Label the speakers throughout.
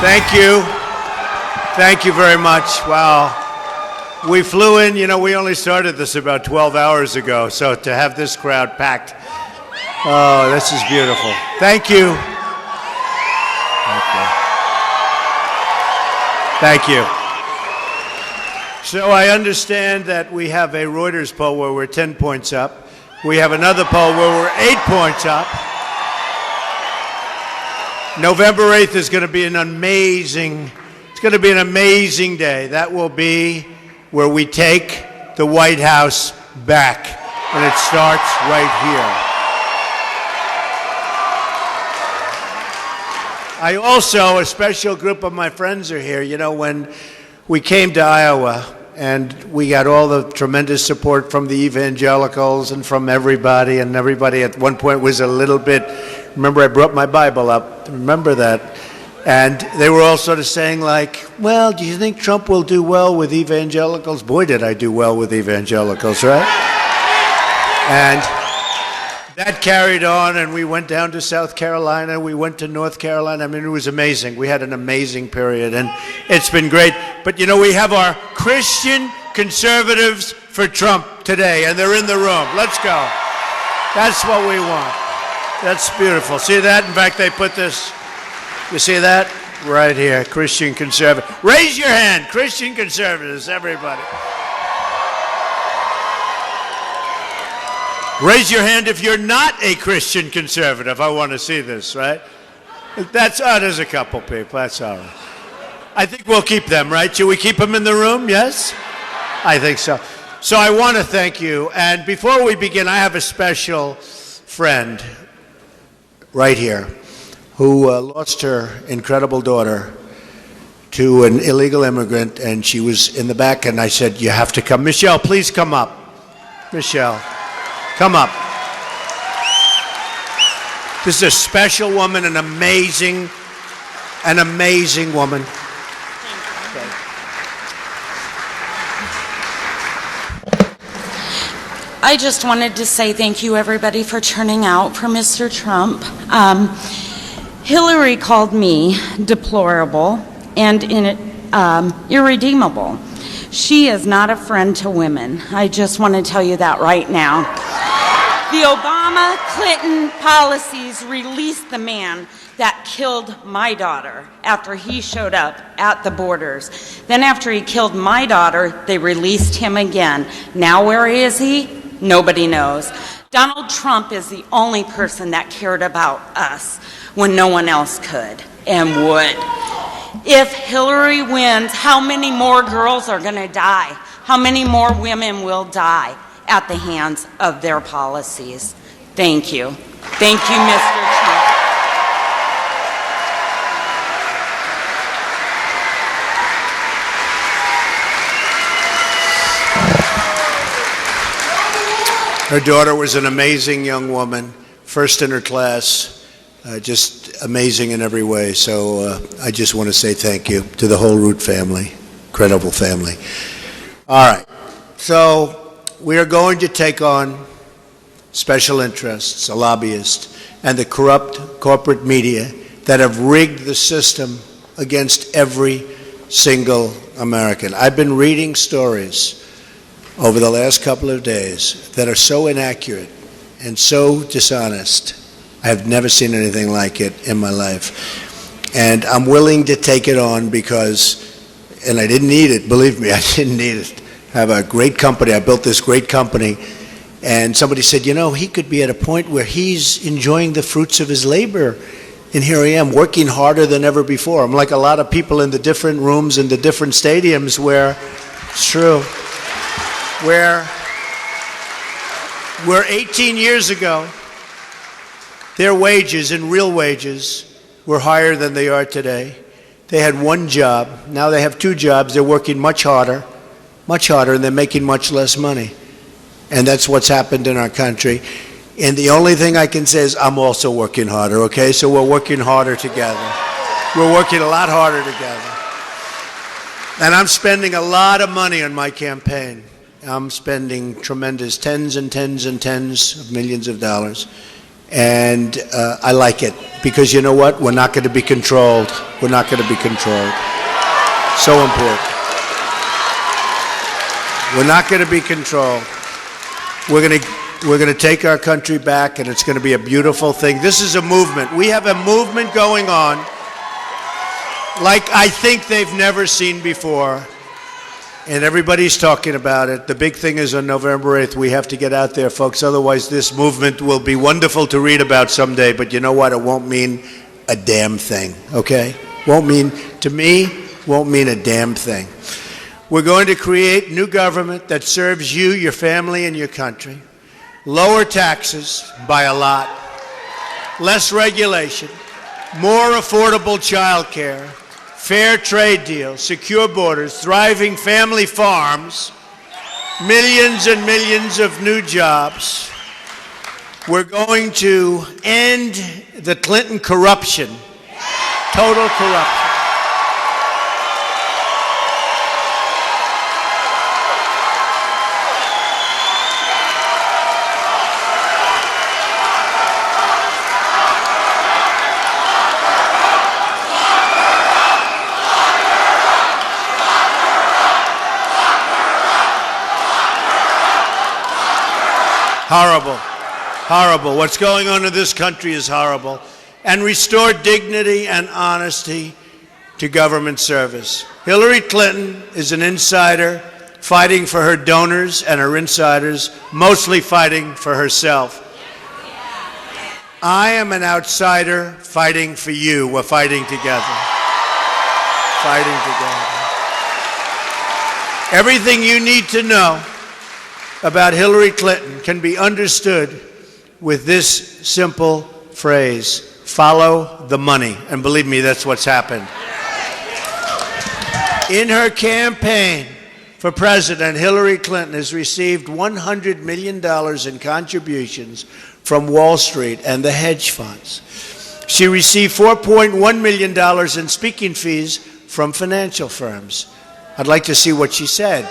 Speaker 1: Thank you. Thank you very much. Wow. We flew in, we only started this about 12 hours ago, so to have this crowd packed, oh, this is beautiful. Thank you. Thank you. So I understand that we have a Reuters poll where we're 10 points up. We have another poll where we're 8 points up. November 8th is going to be an amazing day. That will be where we take the White House back, and it starts right here. I also, a special group of my friends are here. When we came to Iowa, and we got all the tremendous support from the evangelicals and from everybody, and everybody at one point was a little bit, remember I brought my Bible up, remember that? And they were all sort of saying like, well, do you think Trump will do well with evangelicals? Boy, did I do well with evangelicals, right? And that carried on, and we went down to South Carolina, we went to North Carolina. I mean, it was amazing. We had an amazing period, and it's been great. But we have our Christian conservatives for Trump today, and they're in the room. Let's go. That's what we want. That's beautiful. See that? In fact, they put this, you see that? Right here, Christian conservative. Raise your hand, Christian conservatives, everybody. Raise your hand if you're not a Christian conservative. I want to see this, right? There's a couple people. That's all right. I think we'll keep them, right? Should we keep them in the room? Yes? I think so. So I want to thank you. And before we begin, I have a special friend right here who lost her incredible daughter to an illegal immigrant, and she was in the back, and I said, you have to come. Michelle, please come up. Michelle. Come up. This is a special woman, an amazing woman.
Speaker 2: I just wanted to say thank you, everybody, for turning out for Mr. Trump. Hillary called me deplorable and irredeemable. She is not a friend to women. I just want to tell you that right now. The Obama-Clinton policies released the man that killed my daughter after he showed up at the borders. Then after he killed my daughter, they released him again. Now where is he? Nobody knows. Donald Trump is the only person that cared about us when no one else could and would. If Hillary wins, how many more girls are going to die? How many more women will die at the hands of their policies? Thank you. Thank you, Mr. Trump.
Speaker 1: Her daughter was an amazing young woman, first in her class, just amazing in every way. So I just want to say thank you to the whole Root family, incredible family. All right, so we are going to take on special interests, a lobbyist, and the corrupt corporate media that have rigged the system against every single American. I've been reading stories over the last couple of days that are so inaccurate and so dishonest. I have never seen anything like it in my life. And I'm willing to take it on because, and I didn't need it, believe me, I didn't need it. I have a great company, I built this great company, and somebody said, he could be at a point where he's enjoying the fruits of his labor. And here I am, working harder than ever before. I'm like a lot of people in the different rooms in the different stadiums where, it's true, where 18 years ago, their wages and real wages were higher than they are today. They had one job. Now they have two jobs. They're working much harder, and they're making much less money. And that's what's happened in our country. And the only thing I can say is I'm also working harder, okay? So we're working harder together. We're working a lot harder together. And I'm spending a lot of money on my campaign. I'm spending tremendous tens and tens and tens of millions of dollars. And I like it, because you know what? We're not going to be controlled. We're not going to be controlled. So important. We're not going to be controlled. We're going to take our country back, and it's going to be a beautiful thing. This is a movement. We have a movement going on like I think they've never seen before. And everybody's talking about it. The big thing is on November 8th, we have to get out there, folks. Otherwise, this movement will be wonderful to read about someday, but you know what? It won't mean a damn thing, okay? To me, won't mean a damn thing. We're going to create new government that serves you, your family, and your country. Lower taxes by a lot. Less regulation. More affordable child care. Fair trade deals, secure borders, thriving family farms, millions and millions of new jobs. We're going to end the Clinton corruption, total corruption. Horrible, horrible. What's going on in this country is horrible. And restore dignity and honesty to government service. Hillary Clinton is an insider fighting for her donors and her insiders, mostly fighting for herself. I am an outsider fighting for you. We're fighting together. Fighting together. Everything you need to know about Hillary Clinton can be understood with this simple phrase: follow the money. And believe me, that's what's happened. In her campaign for president, Hillary Clinton has received $100 million in contributions from Wall Street and the hedge funds. She received $4.1 million in speaking fees from financial firms. I'd like to see what she said.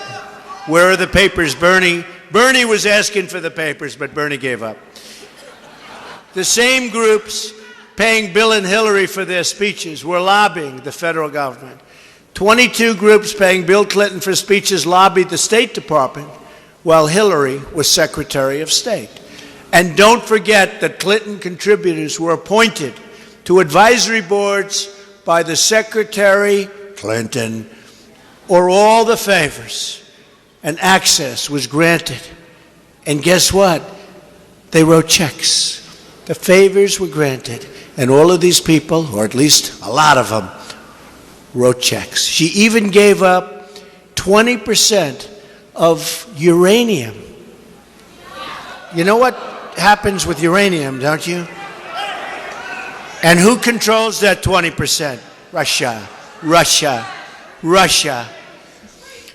Speaker 1: Where are the papers, Bernie? Bernie was asking for the papers, but Bernie gave up. The same groups paying Bill and Hillary for their speeches were lobbying the federal government. 22 groups paying Bill Clinton for speeches lobbied the State Department while Hillary was Secretary of State. And don't forget that Clinton contributors were appointed to advisory boards by the Secretary Clinton, or all the favors and access was granted. And guess what? They wrote checks. The favors were granted. And all of these people, or at least a lot of them, wrote checks. She even gave up 20% of uranium. You know what happens with uranium, don't you? And who controls that 20%? Russia, Russia, Russia.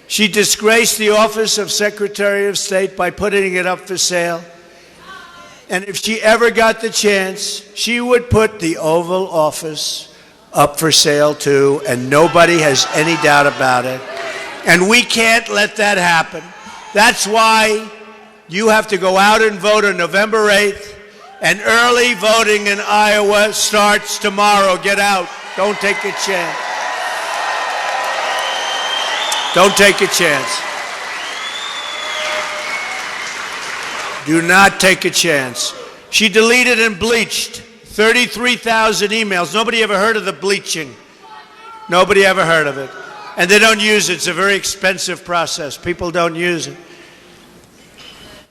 Speaker 1: She disgraced the office of Secretary of State by putting it up for sale. And if she ever got the chance, she would put the Oval Office up for sale too, and nobody has any doubt about it. And we can't let that happen. That's why you have to go out and vote on November 8th, and early voting in Iowa starts tomorrow. Get out. Don't take a chance. Don't take a chance. Do not take a chance. She deleted and bleached 33,000 emails. Nobody ever heard of the bleaching. Nobody ever heard of it. And they don't use it. It's a very expensive process. People don't use it.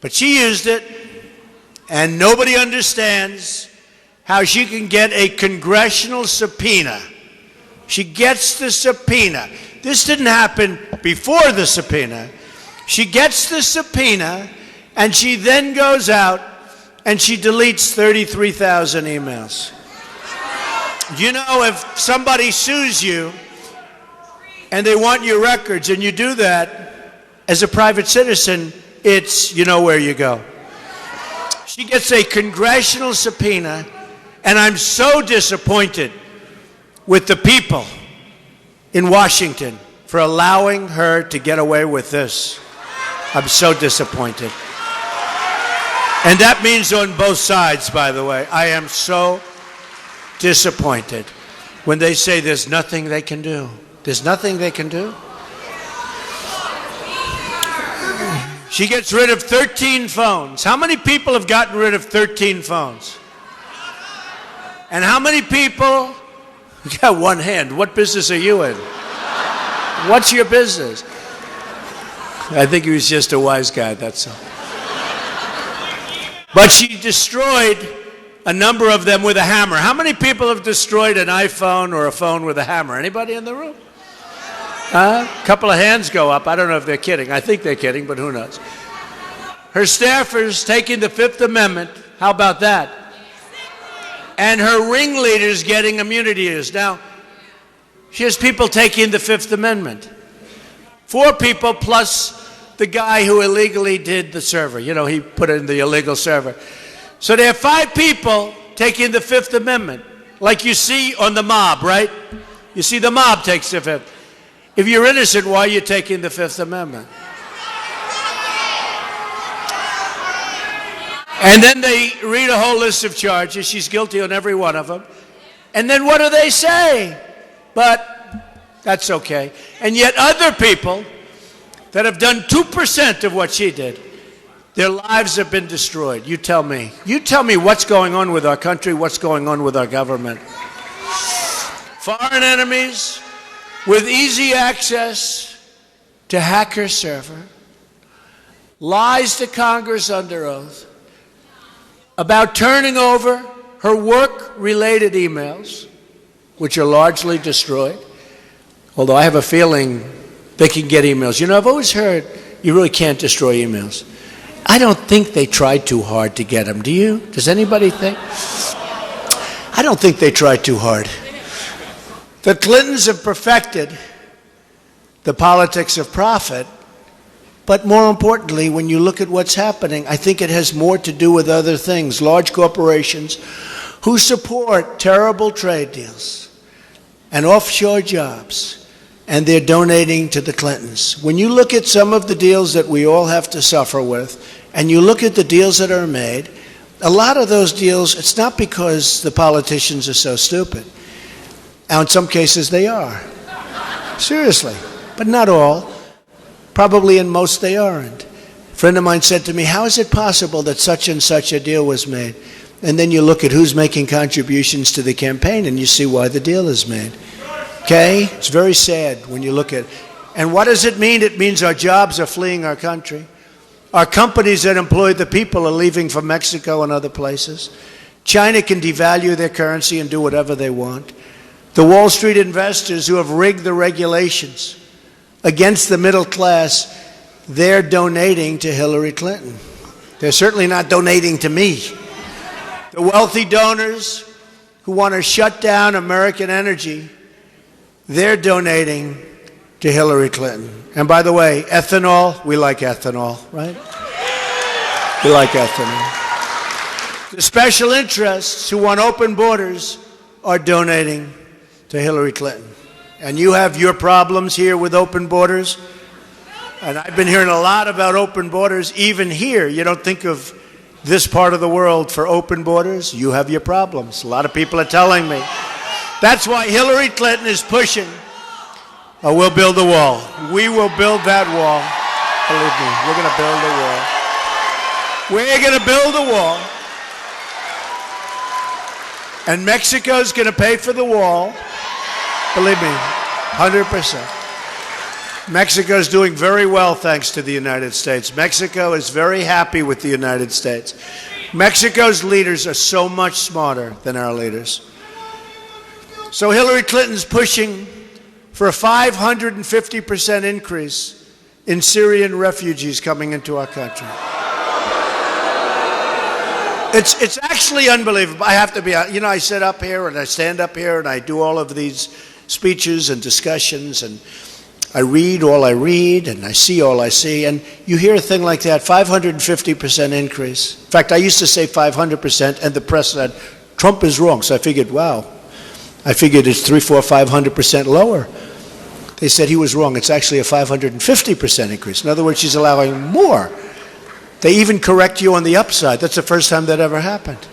Speaker 1: But she used it, and nobody understands how she can get a congressional subpoena. She gets the subpoena. This didn't happen before the subpoena. She gets the subpoena, and she then goes out and she deletes 33,000 emails. You know, if somebody sues you and they want your records and you do that, as a private citizen, it's, you know where you go. She gets a congressional subpoena, and I'm so disappointed with the people in Washington for allowing her to get away with this. I'm so disappointed. And that means on both sides, by the way. I am so disappointed when they say there's nothing they can do. There's nothing they can do. She gets rid of 13 phones. How many people have gotten rid of 13 phones? And how many people? You got one hand. What business are you in? What's your business? I think he was just a wise guy, that's all. But she destroyed a number of them with a hammer. How many people have destroyed an iPhone or a phone with a hammer? Anybody in the room? A couple of hands go up. I don't know if they're kidding. I think they're kidding, but who knows? Her staffers taking the Fifth Amendment. How about that? And her ringleaders getting immunity use. Now, she has people taking the Fifth Amendment. 4 people plus the guy who illegally did the server. You know, he put in the illegal server. So there are 5 people taking the Fifth Amendment, like you see on the mob, right? You see the mob takes the Fifth. If you're innocent, why are you taking the Fifth Amendment? And then they read a whole list of charges. She's guilty on every one of them. And then what do they say? But that's okay. And yet other people that have done 2% of what she did, their lives have been destroyed. You tell me. You tell me what's going on with our country, what's going on with our government. Foreign enemies with easy access to hack her server, lies to Congress under oath about turning over her work-related emails, which are largely destroyed, although I have a feeling they can get emails. You know, I've always heard you really can't destroy emails. I don't think they tried too hard to get them. Do you? Does anybody think? I don't think they tried too hard. The Clintons have perfected the politics of profit, but more importantly, when you look at what's happening, I think it has more to do with other things. Large corporations who support terrible trade deals and offshore jobs, and they're donating to the Clintons. When you look at some of the deals that we all have to suffer with, and you look at the deals that are made, a lot of those deals, it's not because the politicians are so stupid. Now, in some cases, they are. Seriously. But not all. Probably in most they aren't. A friend of mine said to me, how is it possible that such and such a deal was made? And then you look at who's making contributions to the campaign, and you see why the deal is made. Okay? It's very sad when you look at it. And what does it mean? It means our jobs are fleeing our country. Our companies that employ the people are leaving for Mexico and other places. China can devalue their currency and do whatever they want. The Wall Street investors who have rigged the regulations against the middle class, they're donating to Hillary Clinton. They're certainly not donating to me. The wealthy donors who want to shut down American energy, they're donating to Hillary Clinton. And by the way, ethanol, we like ethanol, right? We like ethanol. The special interests who want open borders are donating to Hillary Clinton. And you have your problems here with open borders. And I've been hearing a lot about open borders. Even here, you don't think of this part of the world for open borders. You have your problems. A lot of people are telling me. That's why Hillary Clinton is pushing, oh, we'll build a wall. We will build that wall. Believe me, we're going to build a wall. We're going to build a wall. And Mexico's going to pay for the wall. Believe me, 100%. Mexico's doing very well thanks to the United States. Mexico is very happy with the United States. Mexico's leaders are so much smarter than our leaders. So Hillary Clinton's pushing for a 550% increase in Syrian refugees coming into our country. It's actually unbelievable. I have to be, you know, I sit up here and I stand up here and I do all of these speeches and discussions, and I read all I read and I see all I see, and you hear a thing like that, 550% increase. In fact, I used to say 500%, and the press said, Trump is wrong. So I figured, wow, I figured it's 500% lower. They said he was wrong. It's actually a 550% increase. In other words, she's allowing more They even correct you on the upside. That's the first time that ever happened.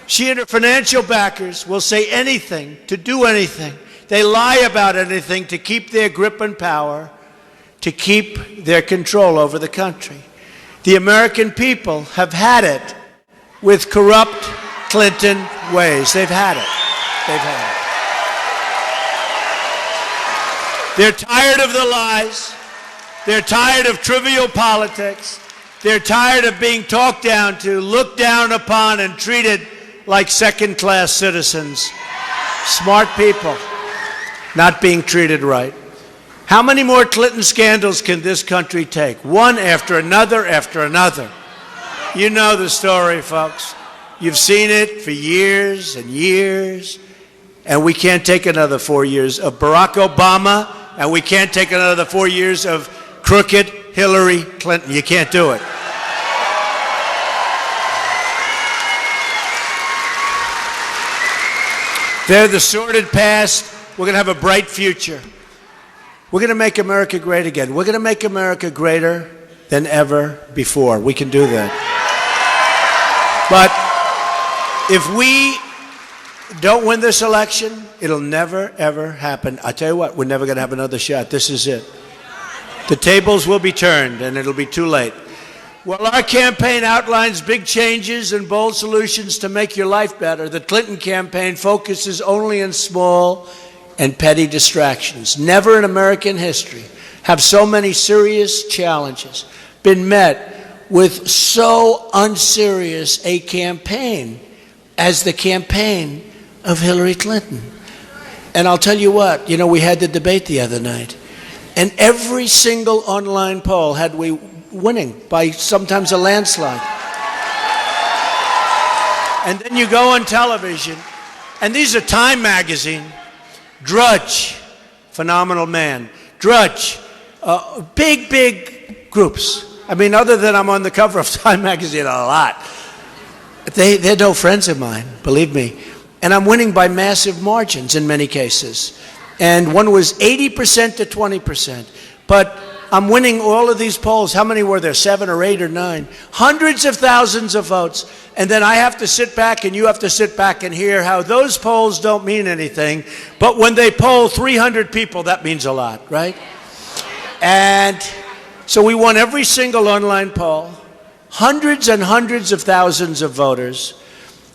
Speaker 1: She and her financial backers will say anything to do anything. They lie about anything to keep their grip and power, to keep their control over the country. The American people have had it with corrupt Clinton ways. They've had it. They've had it. They're tired of the lies. They're tired of trivial politics. They're tired of being talked down to, looked down upon, and treated like second-class citizens. Smart people not being treated right. How many more Clinton scandals can this country take? One after another after another. You know the story, folks. You've seen it for years and years, and we can't take another 4 years of Barack Obama, and we can't take another 4 years of crooked Hillary Clinton. You can't do it. They're the sordid past. We're going to have a bright future. We're going to make America great again. We're going to make America greater than ever before. We can do that. But if we don't win this election, it'll never, ever happen. I tell you what, we're never going to have another shot. This is it. The tables will be turned, and it'll be too late. While our campaign outlines big changes and bold solutions to make your life better, the Clinton campaign focuses only on small and petty distractions. Never in American history have so many serious challenges been met with so unserious a campaign as the campaign of Hillary Clinton. And I'll tell you what, we had the debate the other night, and every single online poll had we winning by sometimes a landslide. And then you go on television, and these are Time magazine, Drudge, phenomenal man, Drudge, big groups. I mean, other than I'm on the cover of Time magazine a lot, they're no friends of mine, believe me. And I'm winning by massive margins in many cases. And one was 80% to 20%. But I'm winning all of these polls. How many were there? 7 or 8 or 9? Hundreds of thousands of votes. And then I have to sit back, and you have to sit back and hear how those polls don't mean anything. But when they poll 300 people, that means a lot, right? And so we won every single online poll, hundreds and hundreds of thousands of voters.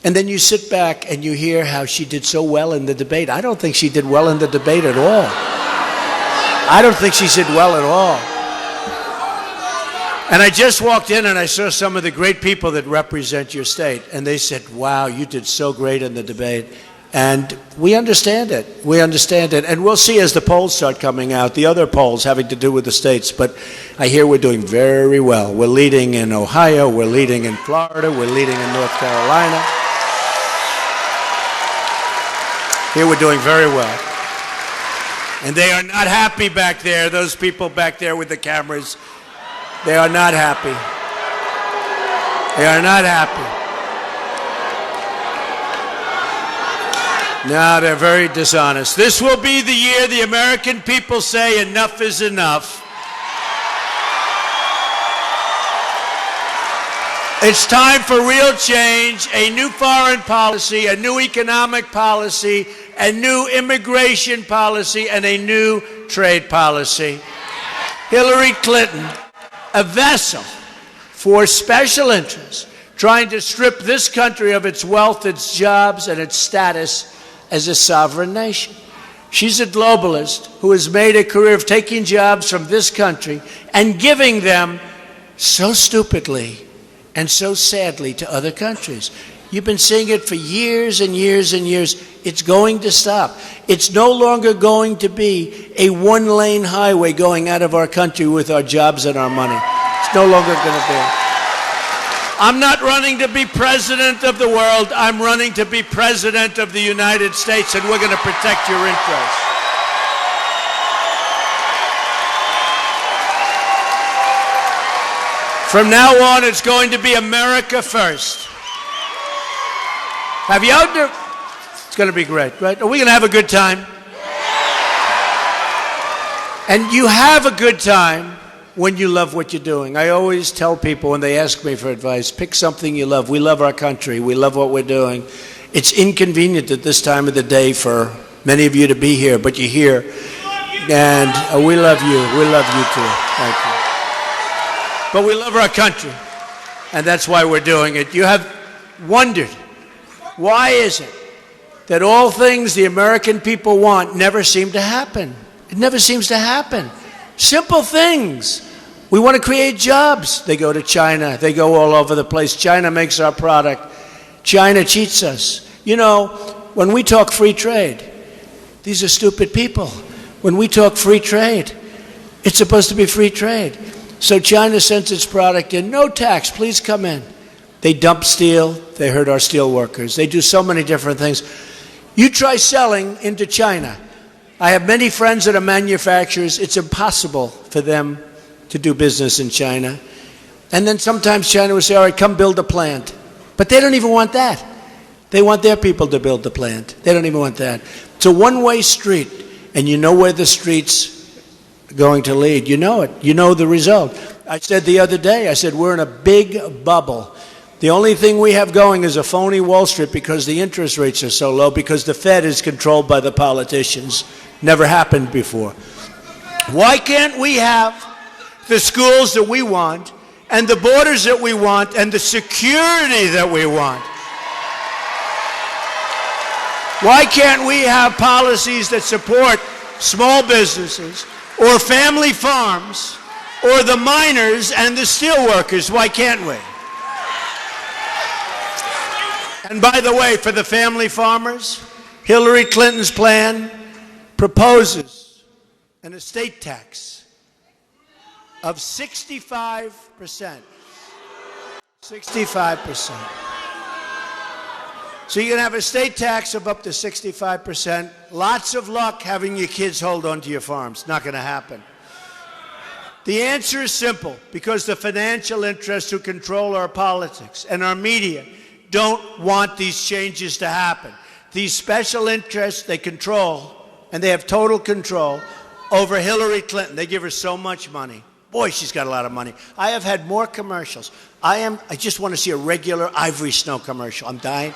Speaker 1: And then you sit back and you hear how she did so well in the debate. I don't think she did well in the debate at all. I don't think she did well at all. And I just walked in and I saw some of the great people that represent your state. And they said, wow, you did so great in the debate. And we understand it. We understand it. And we'll see as the polls start coming out, the other polls having to do with the states. But I hear we're doing very well. We're leading in Ohio. We're leading in Florida. We're leading in North Carolina. Here we're doing very well. And they are not happy back there, those people back there with the cameras. They are not happy. They are not happy. No, they're very dishonest. This will be the year the American people say enough is enough. It's time for real change, a new foreign policy, a new economic policy, a new immigration policy, and a new trade policy. Hillary Clinton, a vessel for special interests, trying to strip this country of its wealth, its jobs, and its status as a sovereign nation. She's a globalist who has made a career of taking jobs from this country and giving them so stupidly and so sadly to other countries. You've been seeing it for years and years and years. It's going to stop. It's no longer going to be a one-lane highway going out of our country with our jobs and our money. It's no longer going to be. I'm not running to be president of the world. I'm running to be president of the United States, and we're going to protect your interests. From now on, it's going to be America first. Have you out there? It's going to be great, right? Are we going to have a good time? And you have a good time when you love what you're doing. I always tell people when they ask me for advice, pick something you love. We love our country. We love what we're doing. It's inconvenient at this time of the day for many of you to be here, but you're here. And we love you. We love you too. Thank you. But we love our country, and that's why we're doing it. You have wondered, why is it that all things the American people want never seem to happen? It never seems to happen. Simple things. We want to create jobs. They go to China. They go all over the place. China makes our product. China cheats us. You know, when we talk free trade, these are stupid people. When we talk free trade, it's supposed to be free trade. So China sends its product in, no tax, please come in. They dump steel. They hurt our steel workers. They do so many different things. You try selling into China. I have many friends that are manufacturers. It's impossible for them to do business in China. And then sometimes China will say, all right, come build a plant. But they don't even want that. They want their people to build the plant. They don't even want that. It's a one-way street, and you know where the street's going to lead. You know it. You know the result. I said the other day, I said, we're in a big bubble. The only thing we have going is a phony Wall Street because the interest rates are so low, because the Fed is controlled by the politicians. Never happened before. Why can't we have the schools that we want, and the borders that we want, and the security that we want? Why can't we have policies that support small businesses, or family farms, or the miners and the steel workers? Why can't we? And by the way, for the family farmers, Hillary Clinton's plan proposes an estate tax of 65%. 65%. So you're going to have a estate tax of up to 65%. Lots of luck having your kids hold on to your farms. Not going to happen. The answer is simple, because the financial interests who control our politics and our media don't want these changes to happen. These special interests, they control, and they have total control over Hillary Clinton. They give her so much money. Boy, she's got a lot of money. I have had more commercials. I just want to see a regular Ivory Snow commercial. I'm dying.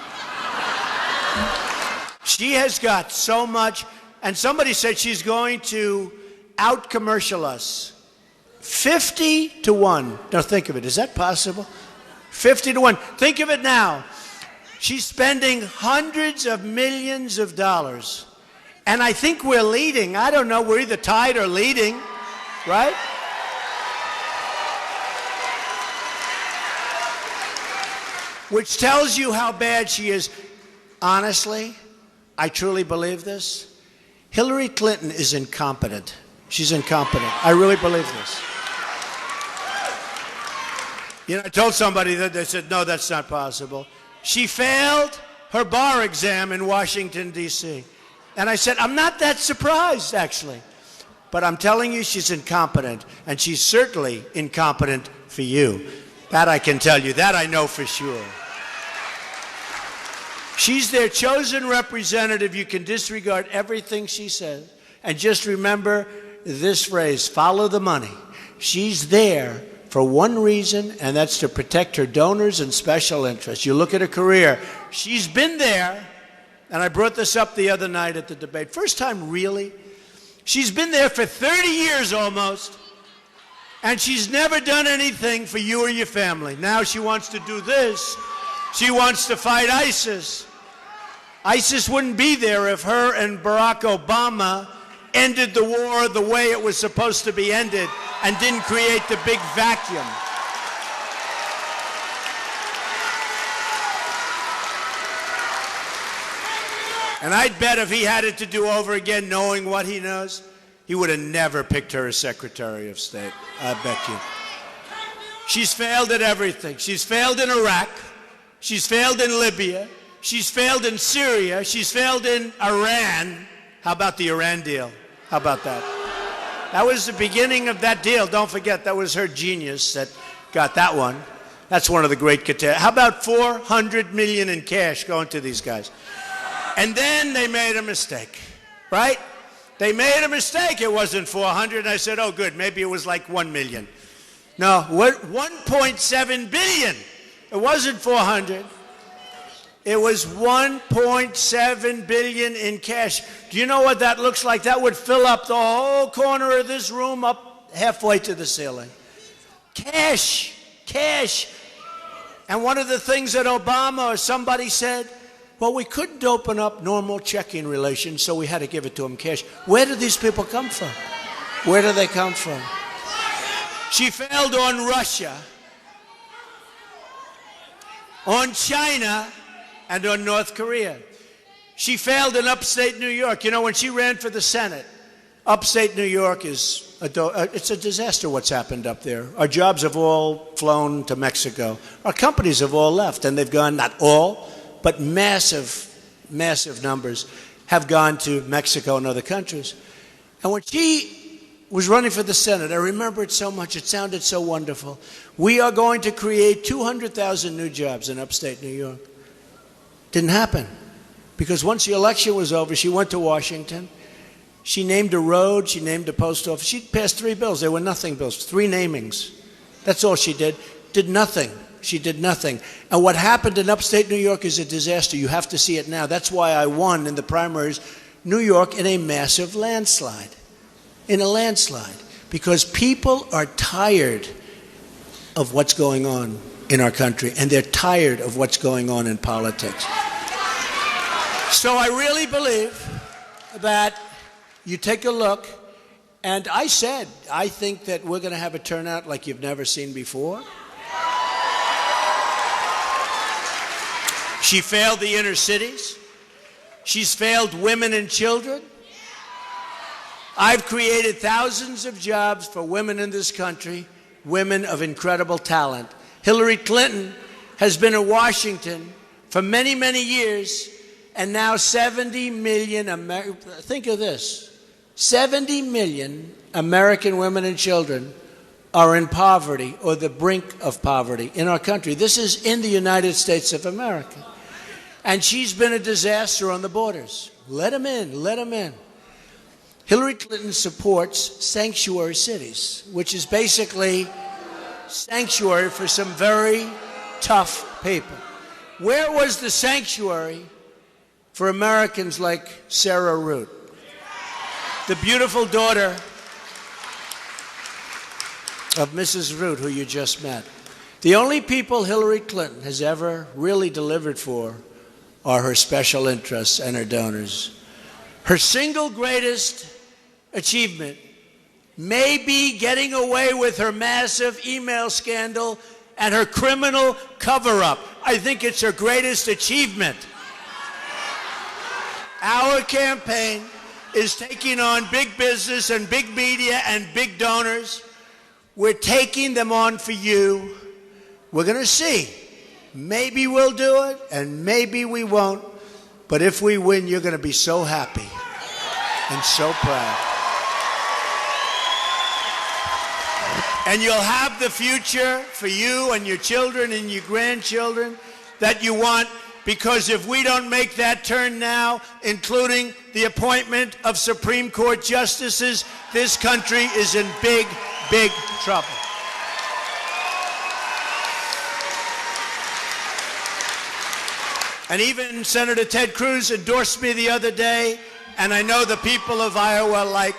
Speaker 1: She has got so much, and somebody said she's going to out-commercial us. 50 to 1. Now think of it. Is that possible? 50 to 1. Think of it now. She's spending hundreds of millions of dollars. And I think we're leading. I don't know. We're either tied or leading, right? Which tells you how bad she is. Honestly, I truly believe this. Hillary Clinton is incompetent. She's incompetent. I really believe this. You know, I told somebody that, they said, no, that's not possible. She failed her bar exam in Washington, D.C. And I said, I'm not that surprised, actually. But I'm telling you, she's incompetent. And she's certainly incompetent for you. That I can tell you. That I know for sure. She's their chosen representative. You can disregard everything she says. And just remember this phrase, follow the money. She's there for one reason, and that's to protect her donors and special interests. You look at her career. She's been there, and I brought this up the other night at the debate. First time, really? She's been there for 30 years almost, and she's never done anything for you or your family. Now she wants to do this. She wants to fight ISIS. ISIS wouldn't be there if her and Barack Obama ended the war the way it was supposed to be ended and didn't create the big vacuum. And I'd bet if he had it to do over again, knowing what he knows, he would have never picked her as Secretary of State. I bet you. She's failed at everything. She's failed in Iraq. She's failed in Libya. She's failed in Syria. She's failed in Iran. How about the Iran deal? How about that? That was the beginning of that deal. Don't forget, that was her genius that got that one. That's one of the great catastrophes. How about $400 million in cash going to these guys? And then they made a mistake, right? They made a mistake. It wasn't 400. And I said, oh, good. Maybe it was like 1 million. No, 1.7 billion. It wasn't 400. It was 1.7 billion in cash. Do you know what that looks like? That would fill up the whole corner of this room up halfway to the ceiling. Cash, cash. And one of the things that Obama or somebody said, well, we couldn't open up normal checking relations, so we had to give it to them cash. Where do these people come from? Where do they come from? She failed on Russia, on China, and on North Korea. She failed in upstate New York. You know, when she ran for the Senate, upstate New York is it's a disaster what's happened up there. Our jobs have all flown to Mexico. Our companies have all left, and they've gone, not all, but massive, massive numbers have gone to Mexico and other countries. And when she was running for the Senate, I remember it so much. It sounded so wonderful. We are going to create 200,000 new jobs in upstate New York. Didn't happen. Because once the election was over, she went to Washington. She named a road. She named a post office. She passed 3 bills. They were nothing bills. 3 namings. That's all she did. Did nothing. She did nothing. And what happened in upstate New York is a disaster. You have to see it now. That's why I won in the primaries, New York, in a massive landslide. In a landslide. Because people are tired of what's going on in our country, and they're tired of what's going on in politics. So I really believe that you take a look, and I said, I think that we're going to have a turnout like you've never seen before. She failed the inner cities. She's failed women and children. I've created thousands of jobs for women in this country, women of incredible talent. Hillary Clinton has been in Washington for many, many years, and now 70 million, think of this, 70 million American women and children are in poverty or the brink of poverty in our country. This is in the United States of America. And she's been a disaster on the borders. Let them in, let them in. Hillary Clinton supports sanctuary cities, which is basically sanctuary for some very tough people. Where was the sanctuary for Americans like Sarah Root, the beautiful daughter of Mrs. Root, who you just met? The only people Hillary Clinton has ever really delivered for are her special interests and her donors. Her single greatest achievement may be getting away with her massive email scandal and her criminal cover-up. I think it's her greatest achievement. Our campaign is taking on big business and big media and big donors. We're taking them on for you. We're going to see. Maybe we'll do it, and maybe we won't. But if we win, you're going to be so happy and so proud. And you'll have the future for you and your children and your grandchildren that you want, because if we don't make that turn now, including the appointment of Supreme Court justices, this country is in big, big trouble. And even Senator Ted Cruz endorsed me the other day, and I know the people of Iowa like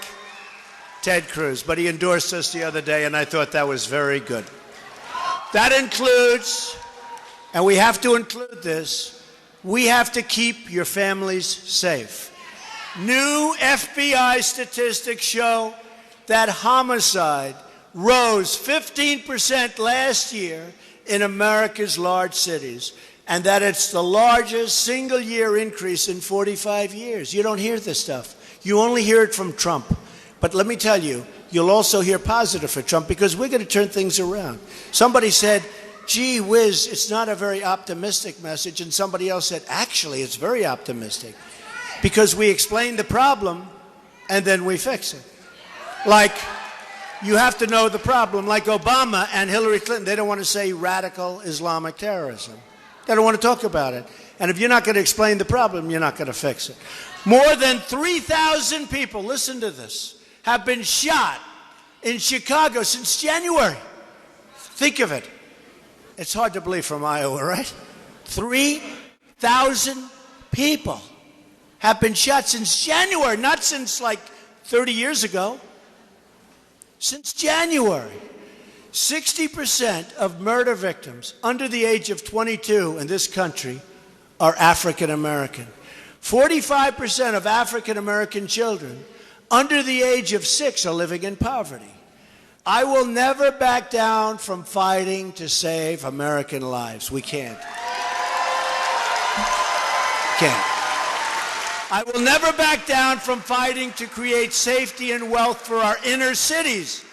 Speaker 1: Ted Cruz, but he endorsed us the other day, and I thought that was very good. That includes, and we have to include this, we have to keep your families safe. New FBI statistics show that homicide rose 15% last year in America's large cities, and that it's the largest single-year increase in 45 years. You don't hear this stuff. You only hear it from Trump. But let me tell you, you'll also hear positive for Trump, because we're going to turn things around. Somebody said, gee whiz, it's not a very optimistic message. And somebody else said, actually, it's very optimistic, because we explain the problem and then we fix it. Like, you have to know the problem. Like Obama and Hillary Clinton, they don't want to say radical Islamic terrorism. They don't want to talk about it. And if you're not going to explain the problem, you're not going to fix it. More than 3,000 people, listen to this, have been shot in Chicago since January. Think of it. It's hard to believe from Iowa, right? 3,000 people have been shot since January, not since like 30 years ago. Since January. 60% of murder victims under the age of 22 in this country are African American. 45% of African American children under the age of 6 are living in poverty. I will never back down from fighting to save American lives. We can't. Can't. I will never back down from fighting to create safety and wealth for our inner cities.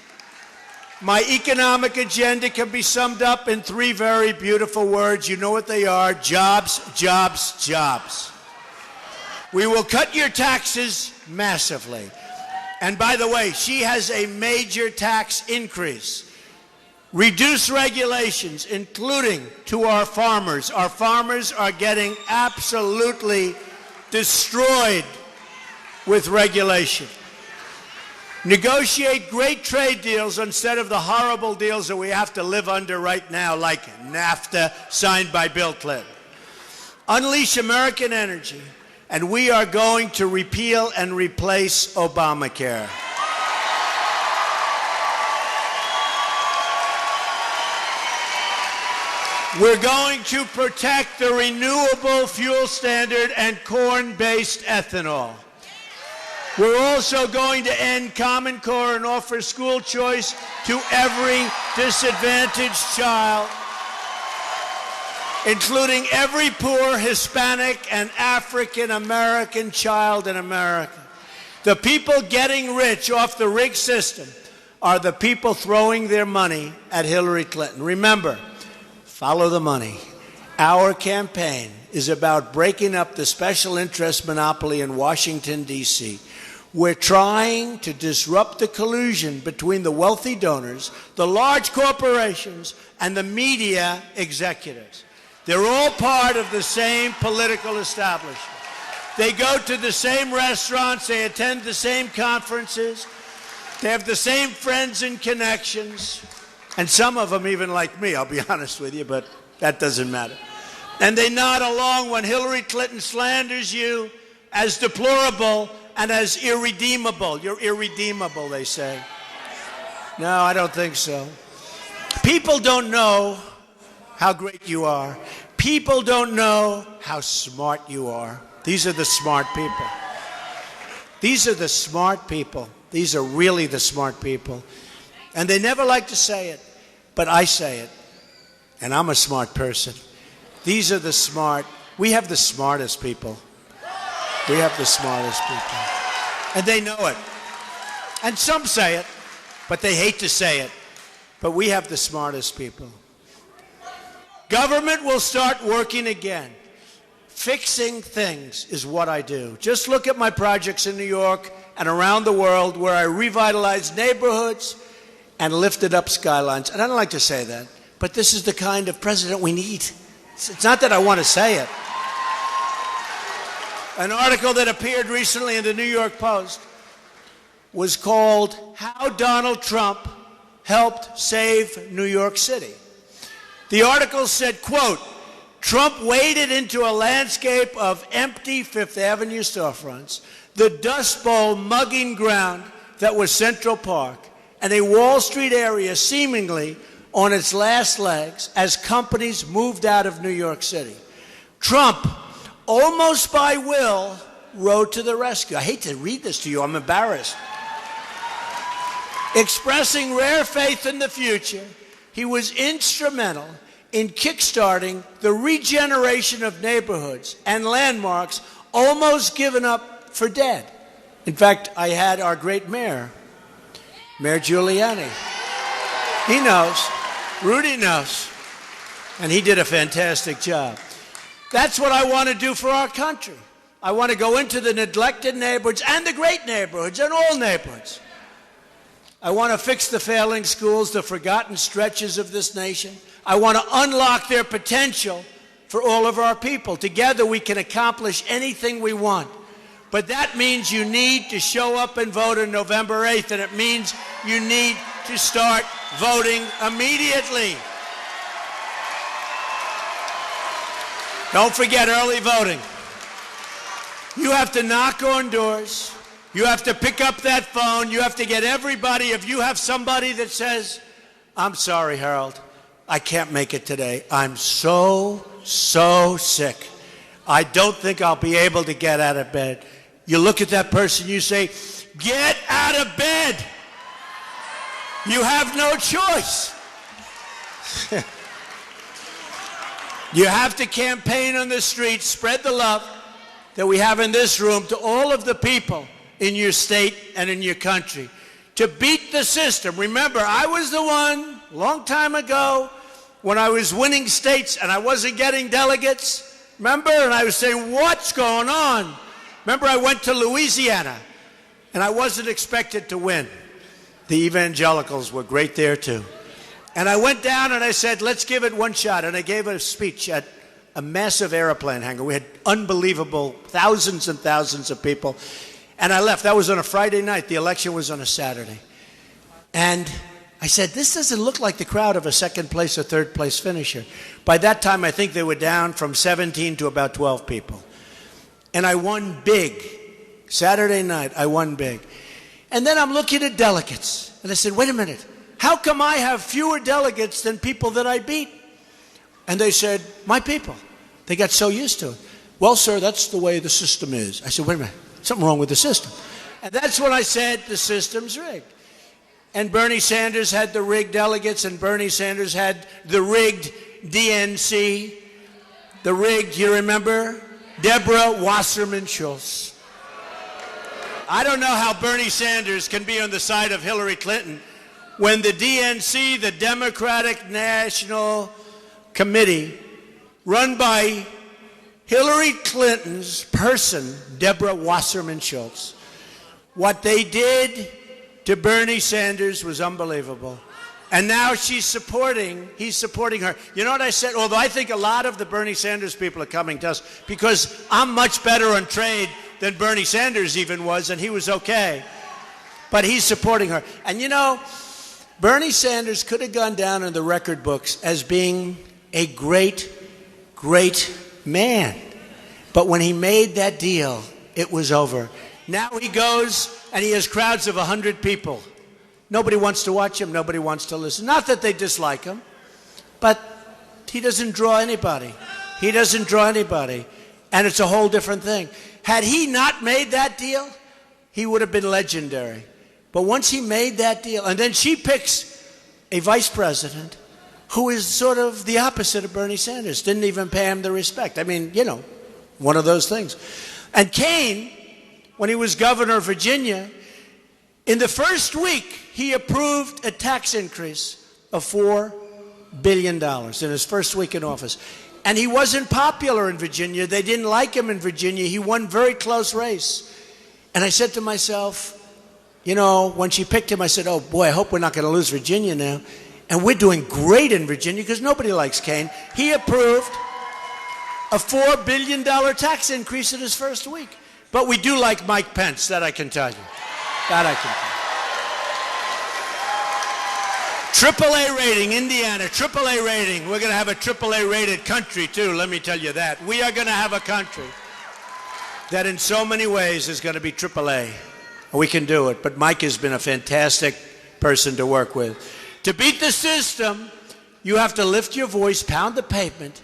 Speaker 1: My economic agenda can be summed up in 3 very beautiful words. You know what they are: jobs, jobs, jobs. We will cut your taxes massively. And by the way, she has a major tax increase. Reduce regulations, including to our farmers. Our farmers are getting absolutely destroyed with regulation. Negotiate great trade deals instead of the horrible deals that we have to live under right now, like NAFTA, signed by Bill Clinton. Unleash American energy, and we are going to repeal and replace Obamacare. We're going to protect the renewable fuel standard and corn-based ethanol. We're also going to end Common Core and offer school choice to every disadvantaged child, including every poor Hispanic and African American child in America. The people getting rich off the rigged system are the people throwing their money at Hillary Clinton. Remember, follow the money. Our campaign is about breaking up the special interest monopoly in Washington, D.C. We're trying to disrupt the collusion between the wealthy donors, the large corporations, and the media executives. They're all part of the same political establishment. They go to the same restaurants, they attend the same conferences, they have the same friends and connections, and some of them even like me, I'll be honest with you, but that doesn't matter. And they nod along when Hillary Clinton slanders you as deplorable and as irredeemable. You're irredeemable, they say. No, I don't think so. People don't know how great you are. People don't know how smart you are. These are the smart people. These are the smart people. These are really the smart people. And they never like to say it, but I say it. And I'm a smart person. These are the smart. We have the smartest people. We have the smartest people. And they know it. And some say it, but they hate to say it. But we have the smartest people. Government will start working again. Fixing things is what I do. Just look at my projects in New York and around the world where I revitalized neighborhoods and lifted up skylines. And I don't like to say that, but this is the kind of president we need. It's not that I want to say it. An article that appeared recently in the New York Post was called "How Donald Trump Helped Save New York City." The article said, quote, "Trump waded into a landscape of empty Fifth Avenue storefronts, the Dust Bowl mugging ground that was Central Park, and a Wall Street area seemingly on its last legs as companies moved out of New York City. Trump, almost by will, rode to the rescue." I hate to read this to you, I'm embarrassed. Expressing rare faith in the future, he was instrumental in kickstarting the regeneration of neighborhoods and landmarks almost given up for dead. In fact, I had our great mayor, Mayor Giuliani. He knows. Rudy knows. And he did a fantastic job. That's what I want to do for our country. I want to go into the neglected neighborhoods and the great neighborhoods and all neighborhoods. I want to fix the failing schools, the forgotten stretches of this nation. I want to unlock their potential for all of our people. Together we can accomplish anything we want. But that means you need to show up and vote on November 8th, and it means you need to start voting immediately. Don't forget early voting. You have to knock on doors. You have to pick up that phone. You have to get everybody. If you have somebody that says, I'm sorry, Harold, I can't make it today. I'm so sick. I don't think I'll be able to get out of bed. You look at that person, you say, get out of bed. You have no choice. You have to campaign on the streets, spread the love that we have in this room to all of the people in your state and in your country to beat the system. Remember, I was the one a long time ago when I was winning states and I wasn't getting delegates. Remember? And I was saying, what's going on? Remember, I went to Louisiana and I wasn't expected to win. The evangelicals were great there too. And I went down and I said, let's give it one shot. And I gave a speech at a massive airplane hangar. We had unbelievable thousands and thousands of people. And I left. That was on a Friday night. The election was on a Saturday. And I said, this doesn't look like the crowd of a second place or third place finisher. By that time, I think they were down from 17 to about 12 people. And I won big. Saturday night, I won big. And then I'm looking at delegates. And I said, wait a minute. How come I have fewer delegates than people that I beat? And they said, my people. They got so used to it. Well, sir, that's the way the system is. I said, wait a minute. Something wrong with the system. And that's when I said the system's rigged. And Bernie Sanders had the rigged delegates, and Bernie Sanders had the rigged DNC, the rigged, you remember? Deborah Wasserman Schultz. I don't know how Bernie Sanders can be on the side of Hillary Clinton when the DNC, the Democratic National Committee, run by Hillary Clinton's person, Deborah Wasserman Schultz, what they did to Bernie Sanders was unbelievable. And now he's supporting her. You know what I said? Although I think a lot of the Bernie Sanders people are coming to us because I'm much better on trade than Bernie Sanders even was, and he was okay. But he's supporting her. And you know, Bernie Sanders could have gone down in the record books as being a great, great man. But when he made that deal, it was over. Now he goes and he has crowds of 100 people. Nobody wants to watch him. Nobody wants to listen. Not that they dislike him, but he doesn't draw anybody. He doesn't draw anybody. And it's a whole different thing. Had he not made that deal, he would have been legendary. But once he made that deal, and then she picks a vice president who is sort of the opposite of Bernie Sanders, didn't even pay him the respect. I mean, you know, one of those things. And Kane, when he was governor of Virginia, in the first week, he approved a tax increase of $4 billion in his first week in office. And he wasn't popular in Virginia. They didn't like him in Virginia. He won very close race. And I said to myself, you know, when she picked him, I said, oh boy, I hope we're not going to lose Virginia now. And we're doing great in Virginia because nobody likes Kane. He approved a $4 billion tax increase in his first week. But we do like Mike Pence, that I can tell you. That I can tell you. AAA rating, Indiana, AAA rating. We're going to have a AAA rated country too, let me tell you that. We are going to have a country that in so many ways is going to be AAA. We can do it, but Mike has been a fantastic person to work with. To beat the system, you have to lift your voice, pound the pavement.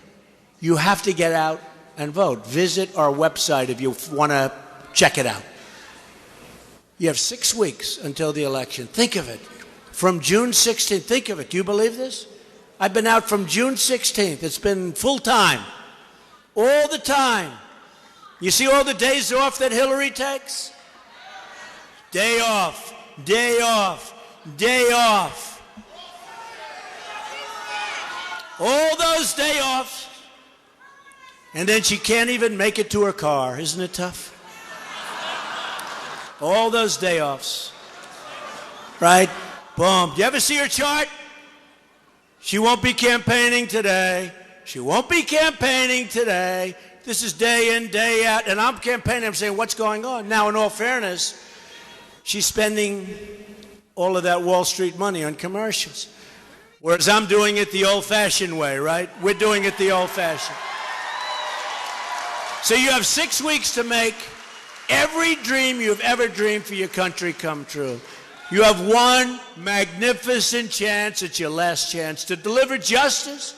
Speaker 1: You have to get out and vote. Visit our website if you want to check it out. You have 6 weeks until the election. Think of it. From June 16th, think of it. Do you believe this? I've been out from June 16th. It's been full time. All the time. You see all the days off that Hillary takes? Day off, day off, day off. All those day offs. And then she can't even make it to her car. Isn't it tough? All those day offs. Right? Boom. Do you ever see her chart? She won't be campaigning today. She won't be campaigning today. This is day in, day out, and I'm campaigning. I'm saying, what's going on? Now, in all fairness, she's spending all of that Wall Street money on commercials. Whereas I'm doing it the old-fashioned way, right? We're doing it the old-fashioned. So you have 6 weeks to make every dream you've ever dreamed for your country come true. You have one magnificent chance. It's your last chance to deliver justice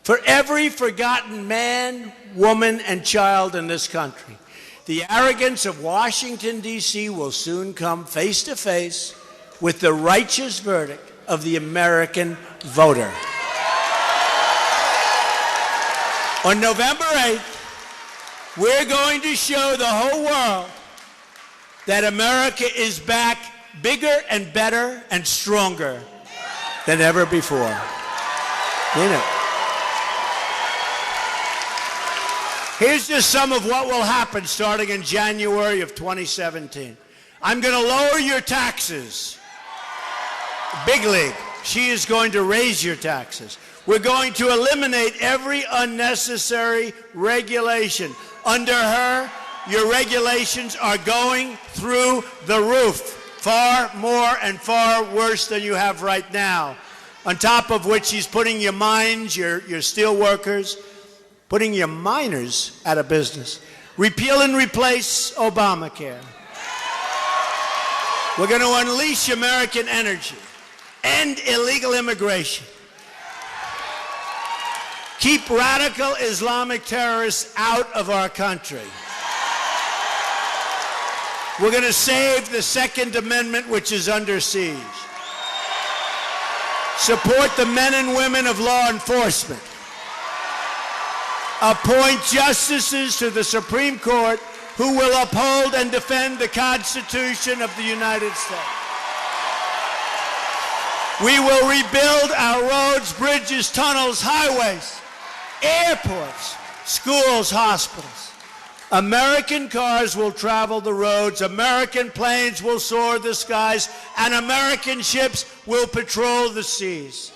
Speaker 1: for every forgotten man, woman, and child in this country. The arrogance of Washington, D.C. will soon come face to face with the righteous verdict of the American voter. On November 8th, we're going to show the whole world that America is back bigger and better and stronger than ever before. You know. Here's just some of what will happen starting in January of 2017. I'm going to lower your taxes. Big league. She is going to raise your taxes. We're going to eliminate every unnecessary regulation. Under her, your regulations are going through the roof, far more and far worse than you have right now. On top of which, she's putting your mines, your steel workers, putting your miners out of business. Repeal and replace Obamacare. We're going to unleash American energy. End illegal immigration. Keep radical Islamic terrorists out of our country. We're going to save the Second Amendment, which is under siege. Support the men and women of law enforcement. Appoint justices to the Supreme Court who will uphold and defend the Constitution of the United States. We will rebuild our roads, bridges, tunnels, highways, airports, schools, hospitals. American cars will travel the roads, American planes will soar the skies, and American ships will patrol the seas.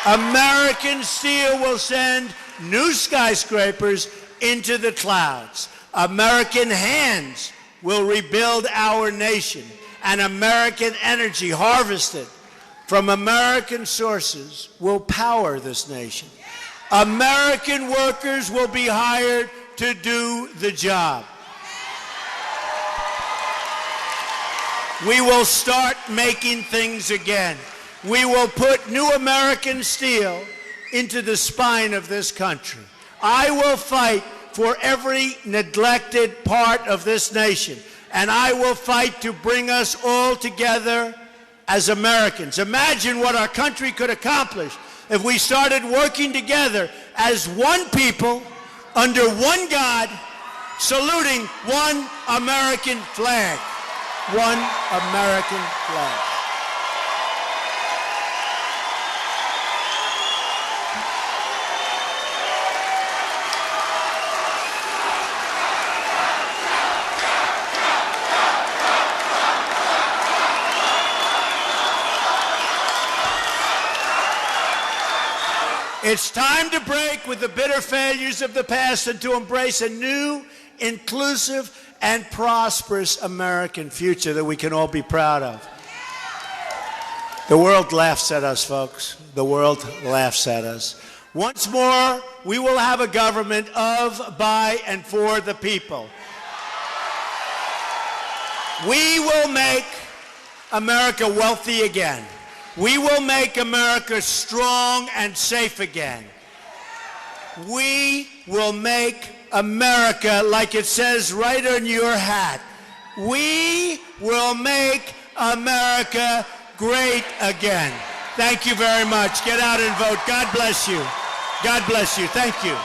Speaker 1: American steel will send new skyscrapers into the clouds. American hands will rebuild our nation, and American energy harvested from American sources will power this nation. American workers will be hired to do the job. We will start making things again. We will put new American steel into the spine of this country. I will fight for every neglected part of this nation, and I will fight to bring us all together as Americans. Imagine what our country could accomplish if we started working together as one people, under one God, saluting one American flag. One American flag. It's time to break with the bitter failures of the past and to embrace a new, inclusive, and prosperous American future that we can all be proud of. The world laughs at us, folks. The world laughs at us. Once more, we will have a government of, by, and for the people. We will make America wealthy again. We will make America strong and safe again. We will make America, like it says right on your hat, we will make America great again. Thank you very much. Get out and vote. God bless you. God bless you. Thank you.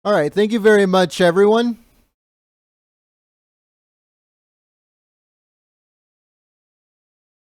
Speaker 3: All right. Thank you very much, everyone.